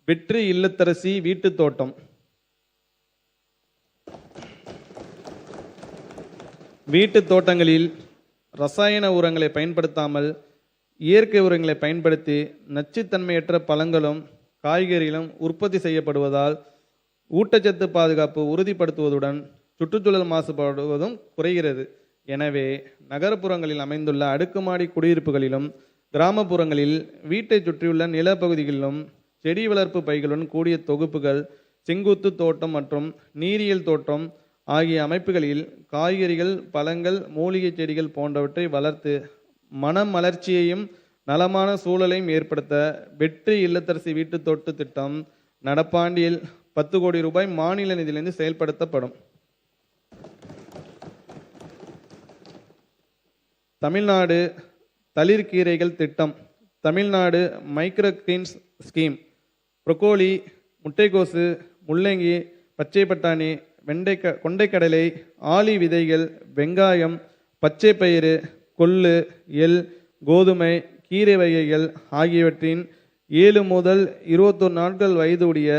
வெற்றி இல்லத்தரசி வீட்டு தோட்டம். வீட்டு தோட்டங்களில் ரசாயன உரங்களை பயன்படுத்தாமல் இயற்கை உரங்களை பயன்படுத்தி நச்சுத்தன்மையற்ற பழங்களும் காய்கறிகளும் உற்பத்தி செய்யப்படுவதால் ஊட்டச்சத்து பாதுகாப்பு உறுதிப்படுத்துவதுடன் சுற்றுச்சூழல் மாசுபடுவதும் குறைகிறது. எனவே நகர்ப்புறங்களில் அமைந்துள்ள அடுக்குமாடி குடியிருப்புகளிலும் கிராமப்புறங்களில் வீட்டை சுற்றியுள்ள நிலப்பகுதிகளிலும் செடி வளர்ப்பு பைகளுடன் கூடிய தொகுப்புகள், செங்குத்து தோட்டம் மற்றும் நீரியல் தோட்டம் ஆகிய அமைப்புகளில் காய்கறிகள், பழங்கள், மூலிகை செடிகள் போன்றவற்றை வளர்த்து மனமலர்ச்சியையும் நலமான சூழலையும் ஏற்படுத்த வெற்றி இல்லத்தரசி வீட்டு தோட்ட திட்டம் நடப்பாண்டில் 10 கோடி ரூபாய் மாநில நிதியிலிருந்து செயல்படுத்தப்படும். தமிழ்நாடு தளிர்கீரைகள் திட்டம். Tamil Nadu micro greens scheme. Broccoli, முட்டைக்கோசு, முள்ளங்கி, பச்சை பட்டாணி, கொண்டைக்கடலை, ஆளி விதைகள், வெங்காயம், பச்சை பயிறு, கொள்ளு, எள், கோதுமை, கீரை வகைகள் ஆகியவற்றின் 7 முதல் 21 நாட்கள் வயதுடைய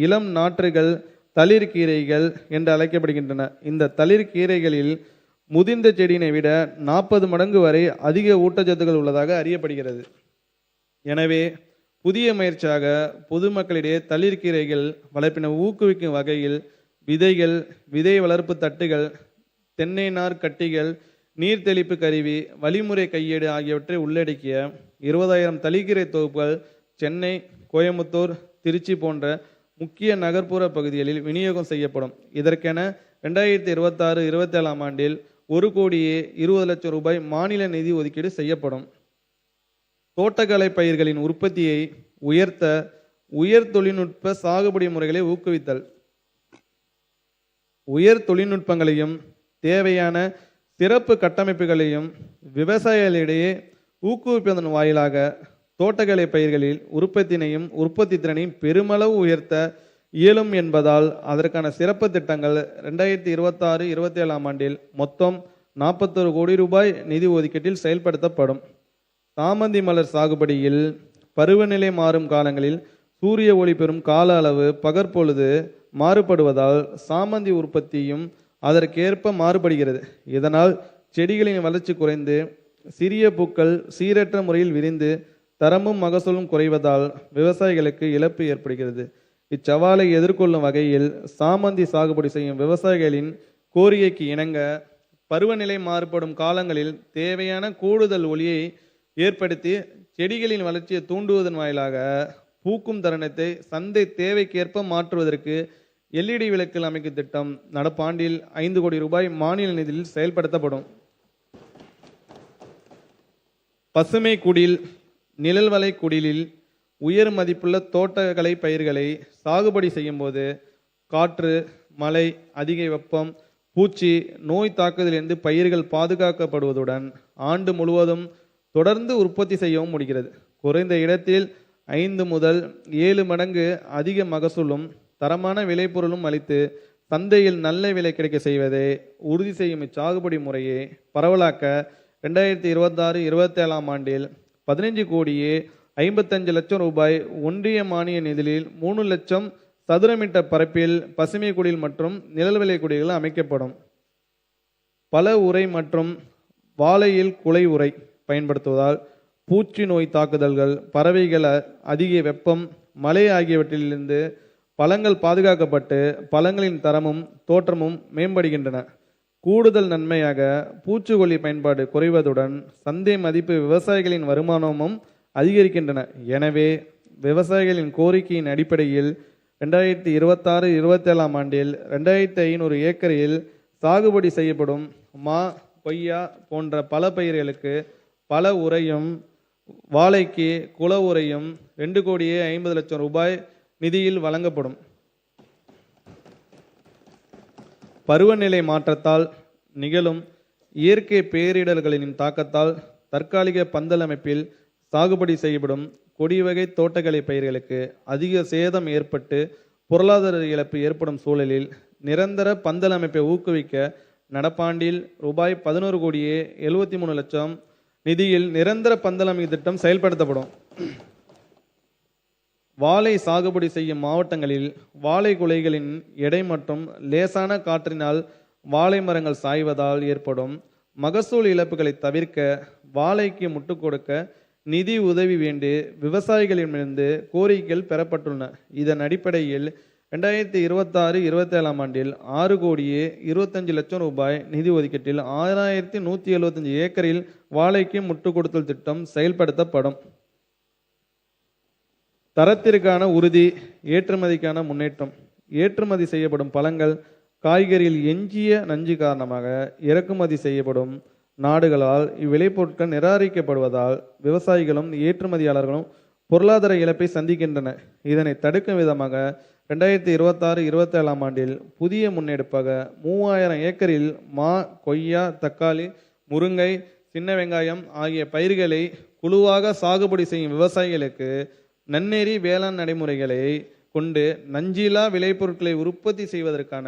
இளம் நாற்றுகள் தளிர்கீரைகள் என்று அழைக்கப்படுகின்றன. இந்த தளிர்கீரைகளில் முதிர்ந்த செடியினை விட 40 மடங்கு வரை அதிக ஊட்டச்சத்துக்கள் உள்ளதாக அறியப்படுகிறது. எனவே புதிய முயற்சியாக பொதுமக்களிடையே தளிர்கீரைகள் வளர்ப்பினை ஊக்குவிக்கும் வகையில் விதைகள், விதை வளர்ப்பு தட்டுகள், தென்னை நார் கட்டிகள், நீர் தெளிப்பு கருவி, வழிமுறை கையேடு ஆகியவற்றை உள்ளடக்கிய 20,000 தளிர்கீரை தொகுப்புகள் சென்னை, கோயம்புத்தூர், திருச்சி போன்ற முக்கிய நகர்ப்புற பகுதிகளில் விநியோகம் செய்யப்படும். இதற்கென 2026-27 ஆண்டில் 1,20,00,000 ரூபாய் மாநில நிதி ஒதுக்கீடு செய்யப்படும். தோட்டக்கலை பயிர்களின் உற்பத்தியை உயர்த்த உயர் தொழில்நுட்ப சாகுபடி முறைகளை ஊக்குவித்தல். உயர் தொழில்நுட்பங்களையும் தேவையான சிறப்பு கட்டமைப்புகளையும் விவசாயிகளிடையே ஊக்குவிப்பதன் வாயிலாக தோட்டக்கலை பயிர்களில் உற்பத்தினையும் உற்பத்தி திறனையும் பெருமளவு உயர்த்த இயலும் என்பதால் அதற்கான சிறப்பு திட்டங்கள் 2026-27 ஆண்டில் மொத்தம் 41 கோடி ரூபாய் நிதி ஒதுக்கீட்டில் செயல்படுத்தப்படும். சாமந்தி மலர் சாகுபடியில் பருவநிலை மாறும் காலங்களில் சூரிய ஒளி பெறும் கால அளவு பகற்பொழுது மாறுபடுவதால் சாமந்தி உற்பத்தியும் அதற்கேற்ப மாறுபடுகிறது. இதனால் செடிகளின் வளர்ச்சி குறைந்து சிறிய பூக்கள் சீரற்ற முறையில் விரிந்து தரமும் மகசூலும் குறைவதால் விவசாயிகளுக்கு இழப்பு ஏற்படுகிறது. இச்சவாலை எதிர்கொள்ளும் வகையில் சாமந்தி சாகுபடி செய்யும் விவசாயிகளின் கோரிக்கைக்கு இணங்க பருவநிலை மாறுபடும் காலங்களில் தேவையான கூடுதல் ஒளியை ஏற்படுத்தி செடிகளின் வளர்ச்சியை தூண்டுவதன் வாயிலாக பூக்கும் தருணத்தை சந்தை தேவைக்கேற்ப மாற்றுவதற்கு LED விளக்குகள் அமைக்கும் திட்டம் நடப்பாண்டில் 5 கோடி ரூபாய் மாநில நிதியில் செயல்படுத்தப்படும். பசுமை குடில், நிழல்வலை குடிலில் உயர் மதிப்புள்ள தோட்டக்கலை பயிர்களை சாகுபடி செய்யும் போது காற்று, மழை, அதிக வெப்பம், பூச்சி, நோய் தாக்குதலிருந்து பயிர்கள் பாதுகாக்கப்படுவதுடன் ஆண்டு முழுவதும் தொடர்ந்து உற்பத்தி செய்யவும் முடிகிறது. குறைந்த இடத்தில் 5 முதல் 7 மடங்கு அதிக மகசூலும் தரமான விளைபொருளும் அளித்து சந்தையில் நல்ல விலை கிடைக்க செய்வதை உறுதி செய்யும் இச்சாகுபடி முறையை பரவலாக்க 2026-27 ஆண்டில் 15,55,00,000 ரூபாய் ஒன்றிய மானிய நிதியில் 3 லட்சம் சதுர மீட்டர் பரப்பில் பசுமை குடில் மற்றும் நிழல்விலை குடில்கள் அமைக்கப்படும். பல உரை மற்றும் வாழையில் குலை உரை பயன்படுத்துவதால் பூச்சி நோய் தாக்குதல்கள், பறவைகள், அதிக வெப்பம், மழை ஆகியவற்றிலிருந்து பழங்கள் பாதுகாக்கப்பட்டு பழங்களின் தரமும் தோற்றமும் மேம்படுகின்றன. கூடுதல் நன்மையாக பூச்சிக்கொல்லி பயன்பாடு குறைவதுடன் சந்தை மதிப்பு விவசாயிகளின் வருமானமும் அதிகரிக்கின்றன. எனவே விவசாயிகளின் கோரிக்கையின் அடிப்படையில் 2026-27 ஆண்டில் 2500 ஏக்கரில் சாகுபடி செய்யப்படும் மா, கொய்யா போன்ற பல பயிர்களுக்கு பல உரையும், வாழைக்கு குல உரையும் 2,50,00,000 ரூபாய் நிதியில் வழங்கப்படும். பருவநிலை மாற்றத்தால் நிகழும் இயற்கை பேரிடர்களின் தாக்கத்தால் தற்காலிக பந்தல் அமைப்பில் சாகுபடி செய்யப்படும் கொடி வகை தோட்டக்கலை பயிர்களுக்கு அதிக சேதம் ஏற்பட்டு பொருளாதார இழப்பு ஏற்படும் சூழலில் நிரந்தர பந்தல் அமைப்பை ஊக்குவிக்க நடப்பாண்டில் ரூபாய் 11,73,00,000 நிதியில் நிரந்தர பந்தல் அமைப்பு திட்டம் செயல்படுத்தப்படும். வாழை சாகுபடி செய்யும் மாவட்டங்களில் வாழை குலைகளின் எடை மற்றும் லேசான காற்றினால் வாழை மரங்கள் சாய்வதால் ஏற்படும் மகசூல் இழப்புகளை தவிர்க்க வாழைக்கு முட்டுக் கொடுக்க நிதி உதவி வேண்டி விவசாயிகளிடமிருந்து கோரிக்கைகள் பெறப்பட்டுள்ளன. இதன் அடிப்படையில் 2026-27 ஆண்டில் 6,25,00,000 ரூபாய் நிதி ஒதுக்கீட்டில் 6,175 ஏக்கரில் வாழைக்கு முட்டு கொடுத்தல் திட்டம் செயல்படுத்தப்படும். தரத்திற்கான உறுதி, ஏற்றுமதிக்கான முன்னேற்றம். ஏற்றுமதி செய்யப்படும் பழங்கள் காய்கறியில் எஞ்சிய நஞ்சு காரணமாக இறக்குமதி செய்யப்படும் நாடுகளால் இவ்விளைபொருட்கள் நிராகரிக்கப்படுவதால் விவசாயிகளும் ஏற்றுமதியாளர்களும் பொருளாதார இழப்பை சந்திக்கின்றன. இதனை தடுக்கும் விதமாக 2026-27 ஆண்டில் புதிய முன்னெடுப்பாக 3000 ஏக்கரில் மா, கொய்யா, தக்காளி, முருங்கை, சின்ன வெங்காயம் ஆகிய பயிர்களை குழுவாக சாகுபடி செய்யும் விவசாயிகளுக்கு நன்னெறி வேளாண் நடைமுறைகளை கொண்டு நஞ்சிலா விளைபொருட்களை உற்பத்தி செய்வதற்கான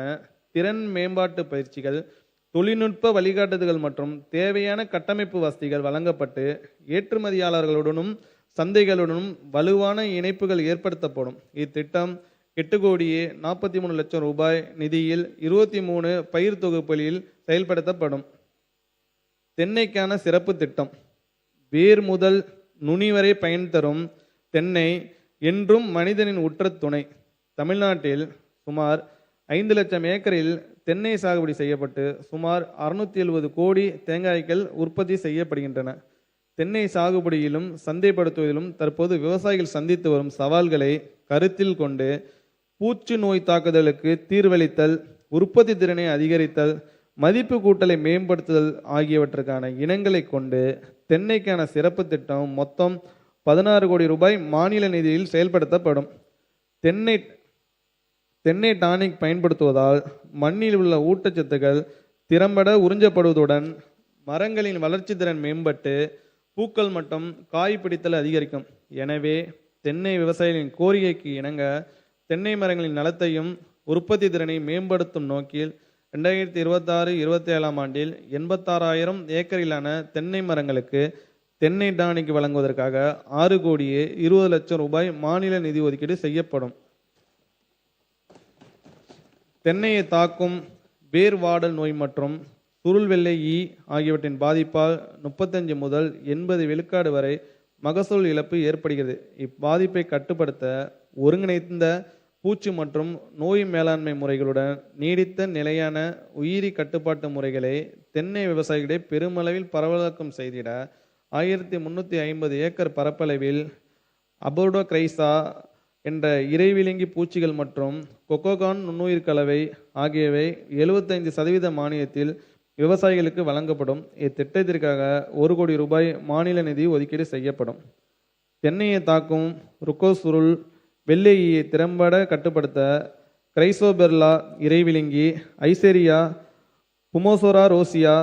திறன் மேம்பாட்டு பயிற்சிகள், தொழில்நுட்ப வழிகாட்டுதல்கள் மற்றும் தேவையான கட்டமைப்பு வசதிகள் வழங்கப்பட்டு ஏற்றுமதியாளர்களுடனும் சந்தைகளுடனும் வலுவான இணைப்புகள் ஏற்படுத்தப்படும். இத்திட்டம் 8,43,00,000 ரூபாய் நிதியில் 23 பயிர் தொகுப்புகளில் செயல்படுத்தப்படும். தென்னைக்கான சிறப்பு திட்டம். வேர் முதல் நுனி வரை பயன் தரும் தென்னை என்றும் மனிதனின் உற்ற துணை. தமிழ்நாட்டில் சுமார் 5 லட்சம் ஏக்கரில் தென்னை சாகுபடி செய்யப்பட்டு சுமார் 670 கோடி தேங்காய்கள் உற்பத்தி செய்யப்படுகின்றன. தென்னை சாகுபடியிலும் சந்தைப்படுத்துவதிலும் தற்போது விவசாயிகள் சந்தித்து வரும் சவால்களை கருத்தில் கொண்டு பூச்சி நோய் தாக்குதலுக்கு தீர்வளித்தல், உற்பத்தி திறனை அதிகரித்தல், மதிப்பு கூட்டலை மேம்படுத்துதல் ஆகியவற்றுக்கான இனங்களை கொண்டு தென்னைக்கான சிறப்பு திட்டம் மொத்தம் 16 கோடி ரூபாய் மாநில நிதியில் செயல்படுத்தப்படும். தென்னை டானிக் பயன்படுத்துவதால் மண்ணில் உள்ள ஊட்டச்சத்துக்கள் திறம்பட உறிஞ்சப்படுவதுடன் மரங்களின் வளர்ச்சி திறன் மேம்பட்டு பூக்கள் மற்றும் காய் பிடித்தல் அதிகரிக்கும். எனவே தென்னை விவசாயிகளின் கோரிக்கைக்கு இணங்க தென்னை மரங்களின் நலத்தையும் உற்பத்தி திறனை மேம்படுத்தும் நோக்கில் 2026-27 ஆண்டில் 86,000 ஏக்கரிலான தென்னை மரங்களுக்கு தென்னை டானிக் வழங்குவதற்காக 6,20,00,000 ரூபாய் மாநில நிதி ஒதுக்கீடு செய்யப்படும். தென்னையை தாக்கும் வேர் வாடல் நோய் மற்றும் சுருள் வெள்ளை ஈ ஆகியவற்றின் பாதிப்பால் 35 முதல் 80 விழுக்காடு வரை மகசூல் இழப்பு ஏற்படுகிறது. இப்பாதிப்பை கட்டுப்படுத்த ஒருங்கிணைந்த பூச்சி மற்றும் நோய் மேலாண்மை முறைகளுடன் நீடித்த நிலையான உயிரி கட்டுப்பாட்டு முறைகளை தென்னை விவசாயிகளை பெருமளவில் பரவலாக்கம் செய்திட 1350 ஏக்கர் பரப்பளவில் அபோடோக்ரைசா என்ற இறைவிலங்கி பூச்சிகள் மற்றும் கொக்கோகான் நுண்ணுயிர் கலவை ஆகியவை 75% மானியத்தில் விவசாயிகளுக்கு வழங்கப்படும். இத்திட்டத்திற்காக 1 கோடி ரூபாய் மாநில நிதி ஒதுக்கீடு செய்யப்படும். தென்னையை தாக்கும் ருக்கோசுருள் வெள்ளையை திறம்பட கட்டுப்படுத்த கிரைசோபெர்லா இறைவிலங்கி, ஐசேரியா, புமோசோரா ரோசியா,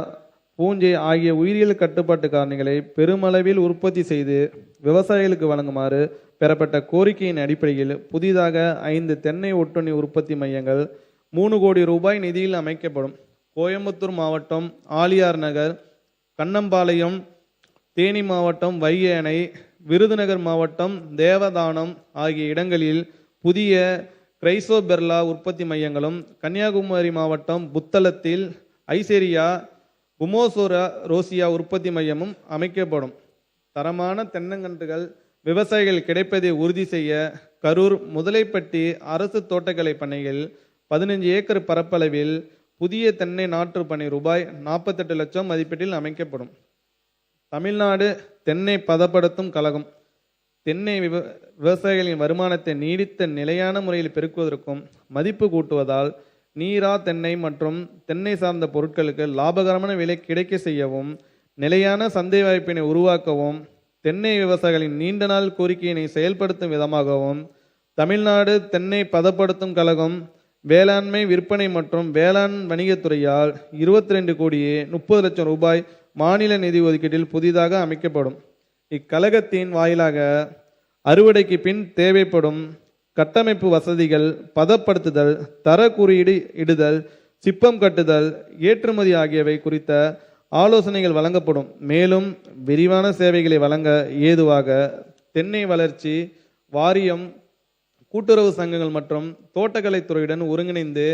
பூஞ்சை ஆகிய உயிரியல் கட்டுப்பாட்டு காரணிகளை பெருமளவில் உற்பத்தி செய்து விவசாயிகளுக்கு வழங்குமாறு பெறப்பட்ட கோரிக்கையின் அடிப்படையில் புதிதாக 5 தென்னை ஒட்டுண்ணி உற்பத்தி மையங்கள் 3 கோடி ரூபாய் நிதியில் அமைக்கப்படும். கோயம்புத்தூர் மாவட்டம் ஆலியார் நகர், கண்ணம்பாளையம், தேனி மாவட்டம் வைகை அணை, விருதுநகர் மாவட்டம் தேவதானம் ஆகிய இடங்களில் புதிய கிரைசோபெர்லா உற்பத்தி மையங்களும், கன்னியாகுமரி மாவட்டம் புத்தளத்தில் ஐசேரியா, புமோசோரா ரோசியா உற்பத்தி மையமும் அமைக்கப்படும். தரமான தென்னங்கன்றுகள் விவசாயிகள் கிடைப்பதை உறுதி செய்ய கரூர் முதலைப்பட்டி அரசு தோட்டக்கலை பண்ணையில் 15 ஏக்கர் பரப்பளவில் புதிய தென்னை நாற்று பண்ணை ரூபாய் 48 லட்சம் மதிப்பீட்டில் அமைக்கப்படும். தமிழ்நாடு தென்னை பதப்படுத்தும் கழகம் தென்னை விவசாயிகளின் வருமானத்தை நீடித்த நிலையான முறையில் பெருக்குவதற்கும் மதிப்பு கூட்டுவதால் நீரா தென்னை மற்றும் தென்னை சார்ந்த பொருட்களுக்கு லாபகரமான விலை கிடைக்க செய்யவும், நிலையான சந்தை வாய்ப்பினை உருவாக்கவும், தென்னை விவசாயிகளின் நீண்ட நாள் கோரிக்கையினை செயல்படுத்தும் விதமாகவும் தமிழ்நாடு தென்னை பதப்படுத்தும் கழகம் வேளாண்மை விற்பனை மற்றும் வேளாண் வணிகத்துறையால் 22 கோடியே 30 லட்சம் ரூபாய் மாநில நிதி ஒதுக்கீட்டில் புதிதாக அமைக்கப்படும். இக்கழகத்தின் வாயிலாக அறுவடைக்கு பின் தேவைப்படும் கட்டமைப்பு வசதிகள், பதப்படுத்துதல், தர குறியீடு இடுதல், சிப்பம் கட்டுதல், ஏற்றுமதி ஆகியவை குறித்த ஆலோசனைகள் வழங்கப்படும். மேலும் விரிவான சேவைகளை வழங்க ஏதுவாக தென்னை வளர்ச்சி வாரியம் கூட்டுறவு சங்கங்கள் மற்றும் தோட்டக்கலைத்துறையுடன் ஒருங்கிணைந்து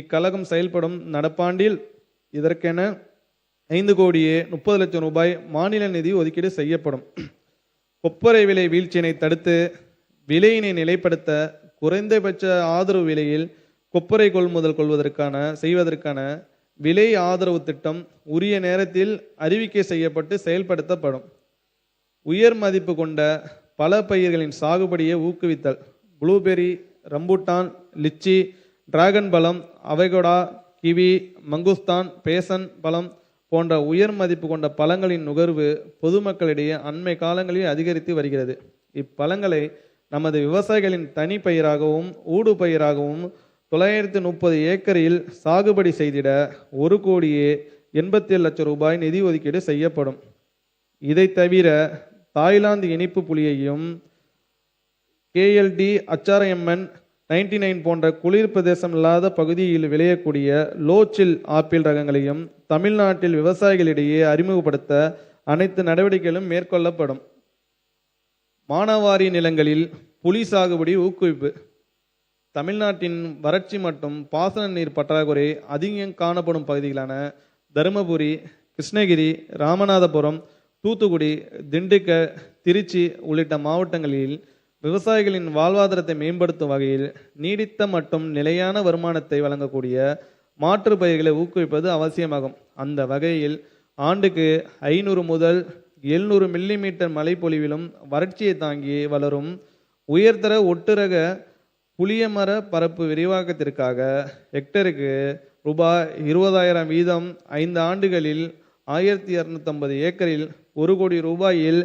இக்கழகம் செயல்படும். நடப்பாண்டில் இதற்கென 5,30,00,000 ரூபாய் மாநில நிதி ஒதுக்கீடு செய்யப்படும். கொப்பரை விலை வீழ்ச்சியினை தடுத்து விலையினை நிலைப்படுத்த குறைந்தபட்ச ஆதரவு விலையில் கொப்பரை கொள்முதல் செய்வதற்கான விலை ஆதரவு திட்டம் உரிய நேரத்தில் அறிவிக்கை செய்யப்பட்டு செயல்படுத்தப்படும். உயர் மதிப்பு கொண்ட பல பயிர்களின் சாகுபடியை ஊக்குவித்தல். ப்ளூபெர்ரி, ரம்பூட்டான், லிச்சி, டிராகன் பழம், அவகோடா, கிவி, மங்குஸ்தான், பேசன் பழம் போன்ற உயர் மதிப்பு கொண்ட பழங்களின் நுகர்வு பொதுமக்களிடையே அண்மை காலங்களில் அதிகரித்து வருகிறது. இப்பழங்களை நமது விவசாயிகளின் தனி பயிராகவும் ஊடு பயிராகவும் 930 ஏக்கரில் சாகுபடி செய்திட 1,87,00,000 ரூபாய் நிதி ஒதுக்கீடு செய்யப்படும். இதை தவிர தாய்லாந்து இனிப்பு புளியையும் KLD, HRMN 99 போன்ற குளிர் பிரதேசம் இல்லாத பகுதியில் விளையக்கூடிய லோச்சில் ஆப்பிள் ரகங்களையும் தமிழ்நாட்டில் விவசாயிகளிடையே அறிமுகப்படுத்த அனைத்து நடவடிக்கைகளும் மேற்கொள்ளப்படும். மானாவாரி நிலங்களில் புலி சாகுபடி ஊக்குவிப்பு. தமிழ்நாட்டின் வறட்சி மற்றும் பாசன நீர் பற்றாக்குறை அதிகம் காணப்படும் பகுதிகளான தருமபுரி, கிருஷ்ணகிரி, ராமநாதபுரம், தூத்துக்குடி, திண்டுக்கல், திருச்சி உள்ளிட்ட மாவட்டங்களில் விவசாயிகளின் வாழ்வாதாரத்தை மேம்படுத்தும் வகையில் நீடித்த மற்றும் நிலையான வருமானத்தை வழங்கக்கூடிய மாற்று பயிர்களை ஊக்குவிப்பது அவசியமாகும். அந்த வகையில் ஆண்டுக்கு 500 முதல் 700 மில்லிமீட்டர் மழை பொழிவிலும் வறட்சியை தாங்கி வளரும் உயர்தர ஒட்டுரக புளிய மர பரப்பு விரிவாக்கத்திற்காக ஹெக்டருக்கு ரூபாய் 20,000 வீதம் 5 ஆண்டுகளில் 1,250 ஏக்கரில் 1 கோடி ரூபாயில்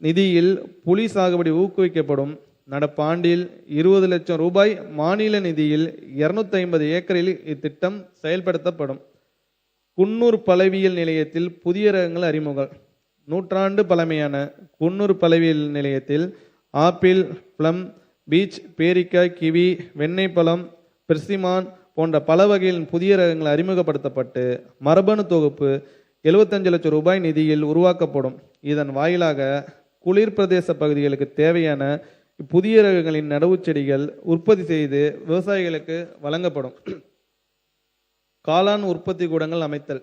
நிதியில் புலி சாகுபடி ஊக்குவிக்கப்படும். நடப்பாண்டில் 20 லட்சம் ரூபாய் மாநில நிதியில் 250 ஏக்கரில் இத்திட்டம் செயல்படுத்தப்படும். குன்னூர் பழவியல் நிலையத்தில் புதிய ரகங்கள் அறிமுகம். 100 ஆண்டு பழமையான குன்னூர் பழவியல் நிலையத்தில் ஆப்பிள், பிளம், பீச், பேரிக்காய், கிவி, வெண்ணெய் பழம், பெர்சிமான் போன்ற பல வகைகளின் புதிய ரகங்கள் அறிமுகப்படுத்தப்பட்டு மரபணு தொகுப்பு 75 லட்சம் ரூபாய் நிதியில் உருவாக்கப்படும். இதன் வாயிலாக குளிர் பிரதேச பகுதிகளுக்கு தேவையான புதிய ரகங்களின் நடவு செடிகள் உற்பத்தி செய்து விவசாயிகளுக்கு வழங்கப்படும். காளான் உற்பத்தி கூடங்கள் அமைத்தல்.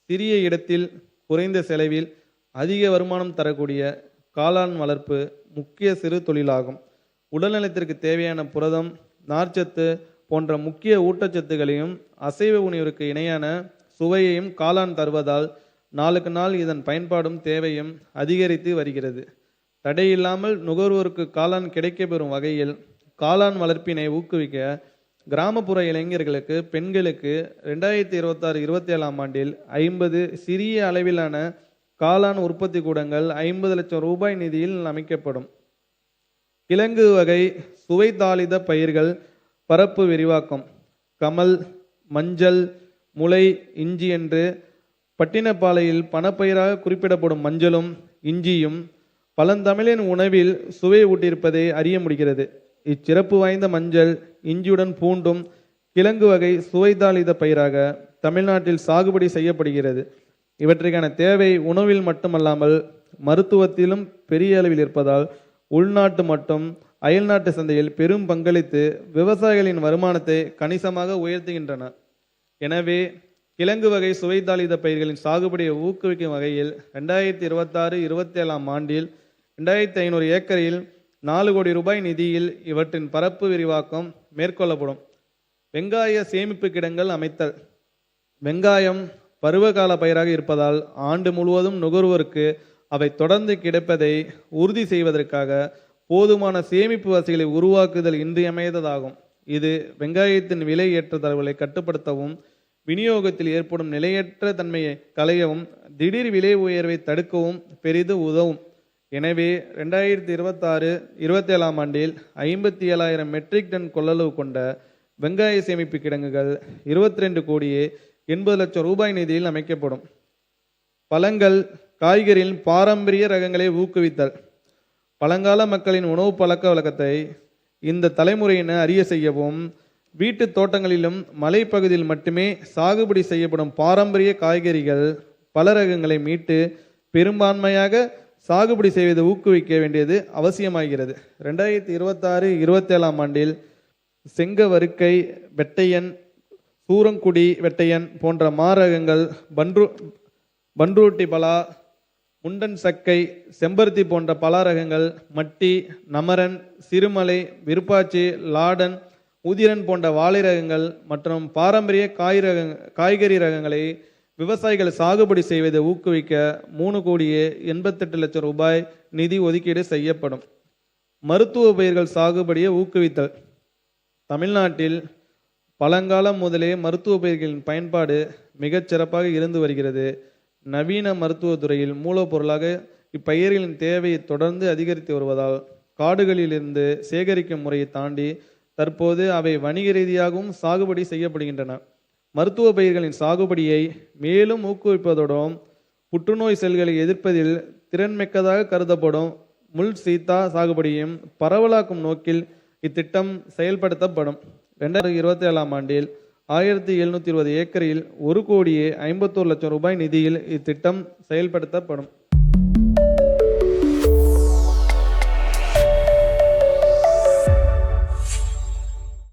சிறிய இடத்தில் குறைந்த செலவில் அதிக வருமானம் தரக்கூடிய காளான் வளர்ப்பு முக்கிய சிறு தொழிலாகும். உடல்நலத்திற்கு தேவையான புரதம், நார்ச்சத்து போன்ற முக்கிய ஊட்டச்சத்துக்களையும் அசைவ உணவிற்கு இணையான சுவையையும் காளான் தருவதால் நாளுக்கு நாள் இதன் பயன்பாடும் தேவையும் அதிகரித்து வருகிறது. தடையில்லாமல் நுகர்வோருக்கு காளான் கிடைக்கப்பெறும் வகையில் காளான் வளர்ப்பினை ஊக்குவிக்க கிராமப்புற இளைஞர்களுக்கு, பெண்களுக்கு 2026-27 ஆண்டில் 50 சிறிய அளவிலான காளான் உற்பத்தி கூடங்கள் 50 லட்சம் ரூபாய் நிதியில் அமைக்கப்படும். கிழங்கு வகை சுவை தாளித பயிர்கள் பரப்பு விரிவாக்கம். கமல், மஞ்சள், முளை, இஞ்சி என்று பட்டினப்பாலையில் பணப்பயிராக குறிப்பிடப்படும் மஞ்சளும் இஞ்சியும் பழந்தமிழின் உணவில் சுவை ஊட்டியிருப்பதை அறிய முடிகிறது. இச்சிறப்பு வாய்ந்த மஞ்சள், இஞ்சியுடன் பூண்டும் கிழங்கு வகை சுவைதாளித பயிராக தமிழ்நாட்டில் சாகுபடி செய்யப்படுகிறது. இவற்றிற்கான தேவை உணவில் மட்டுமல்லாமல் மருத்துவத்திலும் பெரிய அளவில் இருப்பதால் உள்நாட்டு மற்றும் அயல்நாட்டு சந்தையில் பெரும் பங்களித்து விவசாயிகளின் வருமானத்தை கணிசமாக உயர்த்துகின்றன. எனவே கிழங்கு வகை சுவைதாளித பயிர்களின் சாகுபடியை ஊக்குவிக்கும் வகையில் 2026-27 ஆண்டில் 2,500 ஏக்கரில் 4 கோடி ரூபாய் நிதியில் இவற்றின் பரப்பு விரிவாக்கம் மேற்கொள்ளப்படும். வெங்காய சேமிப்பு கிடங்கள் அமைத்தல். வெங்காயம் பருவகால பயிராக இருப்பதால் ஆண்டு முழுவதும் நுகர்வோருக்கு அவை தொடர்ந்து கிடைப்பதை உறுதி செய்வதற்காக போதுமான சேமிப்பு வசதிகளை உருவாக்குதல் இன்றியமையாததாகும். இது வெங்காயத்தின் விலை ஏற்றத்தாழ்வுகளை கட்டுப்படுத்தவும், விநியோகத்தில் ஏற்படும் நிலையற்ற தன்மையை களையவும், திடீர் விலை உயர்வை தடுக்கவும் பெரிதும் உதவும். எனவே 2026-27 ஆண்டில் 57,000 மெட்ரிக் டன் கொள்ளளவு கொண்ட வெங்காய சேமிப்பு கிடங்குகள் 22,80,00,000 ரூபாய் நிதியில் அமைக்கப்படும். பழங்கள், காய்கறிகளின் பாரம்பரிய ரகங்களை ஊக்குவித்தல். பழங்கால மக்களின் உணவு பழக்க வழக்கத்தை இந்த தலைமுறையினர் அறிய செய்யவும், வீட்டு தோட்டங்களிலும் மலைப்பகுதியில் மட்டுமே சாகுபடி செய்யப்படும் பாரம்பரிய காய்கறிகள், பல ரகங்களை மீட்டு பெரும்பான்மையாக சாகுபடி செய்வதை ஊக்குவிக்க வேண்டியது அவசியமாகிறது. 2026-27 ஆண்டில் செங்கவருக்கை வெட்டையன், சூரங்குடி வெட்டையன் போன்ற மாரகங்கள், பன்ருட்டி பலா, முண்டன் சக்கை, செம்பருத்தி போன்ற பலா ரகங்கள், மட்டி, நமரன், சிறுமலை, விருப்பாச்சி, லாடன், உதிரன் போன்ற வாழை ரகங்கள் மற்றும் பாரம்பரிய காய்கறி ரகங்களை விவசாயிகள் சாகுபடி செய்வதை ஊக்குவிக்க 3,88,00,000 ரூபாய் நிதி ஒதுக்கீடு செய்யப்படும். மருத்துவ பயிர்கள் சாகுபடியை ஊக்குவித்தல். தமிழ்நாட்டில் பழங்காலம் முதலே மருத்துவ பயிர்களின் பயன்பாடு மிகச் சிறப்பாக இருந்து வருகிறது. நவீன மருத்துவத்துறையில் மூலப்பொருளாக இப்பயிர்களின் தேவையை தொடர்ந்து அதிகரித்து வருவதால் காடுகளிலிருந்து சேகரிக்கும் முறையை தாண்டி தற்போது அவை வணிக ரீதியாகவும் சாகுபடி செய்யப்படுகின்றன. மருத்துவ பயிர்களின் சாகுபடியை மேலும் ஊக்குவிப்பதோடும் புற்றுநோய் செல்களை எதிர்ப்பதில் திறன்மிக்கதாக கருதப்படும் முள் சீத்தா சாகுபடியையும் பரவலாக்கும் நோக்கில் இத்திட்டம் செயல்படுத்தப்படும். 2027 ஆண்டில் 1720 ஏக்கரில் 1,51,00,000 ரூபாய் நிதியில் இத்திட்டம் செயல்படுத்தப்படும்.